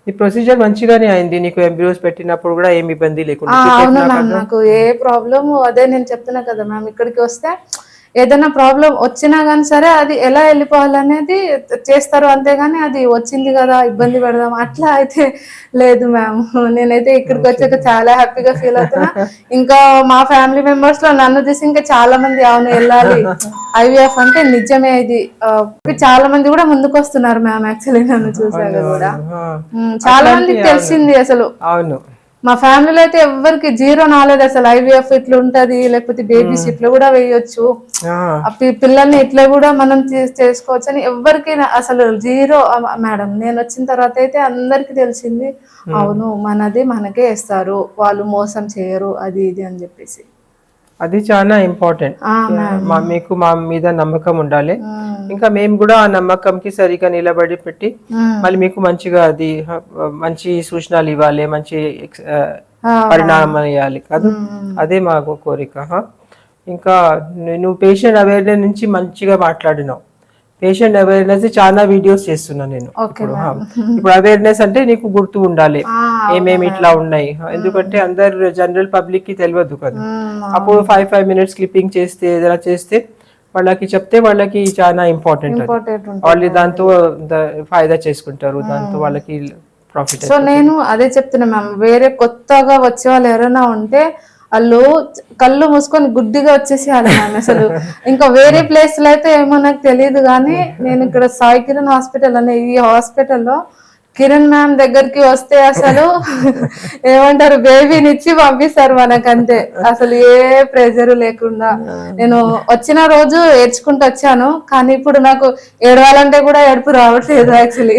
ఈ ప్రొసీజర్ మంచిగానే అయింది, నీకు ఎంబ్రియోస్ పెట్టినప్పుడు కూడా ఏమి ఇబ్బంది లేకుండా? అవును మ్యామ్, నాకు ఏ ప్రాబ్లమ్ అదే నేను చెప్తున్నా కదా మ్యామ్, ఇక్కడికి వస్తే ఏదైనా ప్రాబ్లం వచ్చినా కానీ సరే అది ఎలా వెళ్ళిపోవాలనేది చేస్తారు, అంతేగాని అది వచ్చింది కదా ఇబ్బంది పెడదాం అట్లా అయితే లేదు మ్యామ్. నేనైతే ఇక్కడికి వచ్చాక చాలా హ్యాపీగా ఫీల్ అవుతున్నా. ఇంకా మా ఫ్యామిలీ మెంబర్స్ లో నన్ను చూసి ఇంకా చాలా మంది అవును వెళ్ళాలి ఐవీఎఫ్ అంటే నిజమే ఇది, చాలా మంది కూడా ముందుకు వస్తున్నారు మ్యామ్. యాక్చువల్లీ నన్ను చూసాక కూడా చాలా మందికి తెలిసింది అసలు. అవును, మా ఫ్యామిలీలో అయితే ఎవరికి జీరో నాలెడ్జ్ అసలు ఐవీఎఫ్ ఇట్లా ఉంటది, లేకపోతే బేబీస్ ఇట్లా కూడా వేయొచ్చు, పిల్లల్ని ఇట్లా కూడా మనం చేసుకోవచ్చు అని ఎవరికి అసలు జీరో. మేడం నేను వచ్చిన తర్వాత అయితే అందరికి తెలిసింది, అవును మనది మనకే ఇస్తారు, వాళ్ళు మోసం చేయరు అది ఇది అని చెప్పేసి. అది చాలా ఇంపార్టెంట్. మీకు మా మీద నమ్మకం ఉండాలి, ఇంకా మేము కూడా ఆ నమ్మకంకి సరిగా నిలబడి పెట్టి మళ్ళీ మీకు మంచిగా అది మంచి సూచనలు ఇవ్వాలి, మంచి పరిణామం ఇవ్వాలి కదా, అదే మాకు కోరిక. ఇంకా నువ్వు పేషెంట్ అవేర్నెస్ నుంచి మంచిగా మాట్లాడినావు. పేషెంట్ అవేర్నెస్ చాలా వీడియోస్ చేస్తున్నా నేను ఇప్పుడు అవేర్నెస్ అంటే నీకు గుర్తు ఉండాలి ఏమేమి ఇట్లా ఉన్నాయి, ఎందుకంటే అందరు జనరల్ పబ్లిక్ కి తెలియదు కదా. అప్పుడు 5 minutes క్లిప్పింగ్ చేస్తే ఏదైనా చేస్తే వాళ్ళకి చెప్తే వాళ్ళకి చాలా ఇంపార్టెంట్, వాళ్ళు దాంతో ఫాయిదా చేసుకుంటారు, దాంతో వాళ్ళకి ప్రాఫిట్. సో నేను అదే చెప్తున్నా మ్యామ్, వేరే కొత్తగా వచ్చే వాళ్ళు ఎవరైనా ఉంటే వాళ్ళు కళ్ళు మూసుకొని గుడ్డిగా వచ్చేసేయాలి మ్యామ్. అసలు ఇంకా వేరే ప్లేస్ లో అయితే ఏమో నాకు తెలియదు, కానీ నేను ఇక్కడ సాయి కిరణ్ హాస్పిటల్ అనే ఈ హాస్పిటల్లో కిరణ్ మ్యామ్ దగ్గరికి వస్తే అసలు ఏమంటారు బేబీని ఇచ్చి పంపిస్తారు మనకంతే, అసలు ఏ ప్రెజర్ లేకుండా. నేను వచ్చిన రోజు ఏడ్చుకుంటూ వచ్చాను, కానీ ఇప్పుడు నాకు ఏడవాలంటే కూడా ఏడుపు రావట్లేదు యాక్చువల్లీ.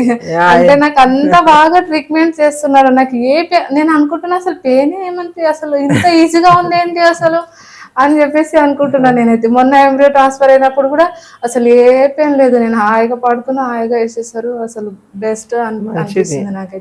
అంటే నాకు అంత బాగా ట్రీట్మెంట్ చేస్తున్నారు. నాకు నేను అనుకుంటున్నా అసలు పెయిన్ ఏమంటే అసలు ఇంత ఈజీగా ఉంది ఏంటి అసలు అని చెప్పేసి అనుకుంటున్నా నేనైతే. మొన్న ఎంబ్రియో ట్రాన్స్ఫర్ అయినప్పుడు కూడా అసలు ఏ పెయిన్ లేదు, నేను హాయిగా పడుకున్నా, హాయిగా వేసేసారు. అసలు బెస్ట్ అనిపిస్తుంది నాకైతే.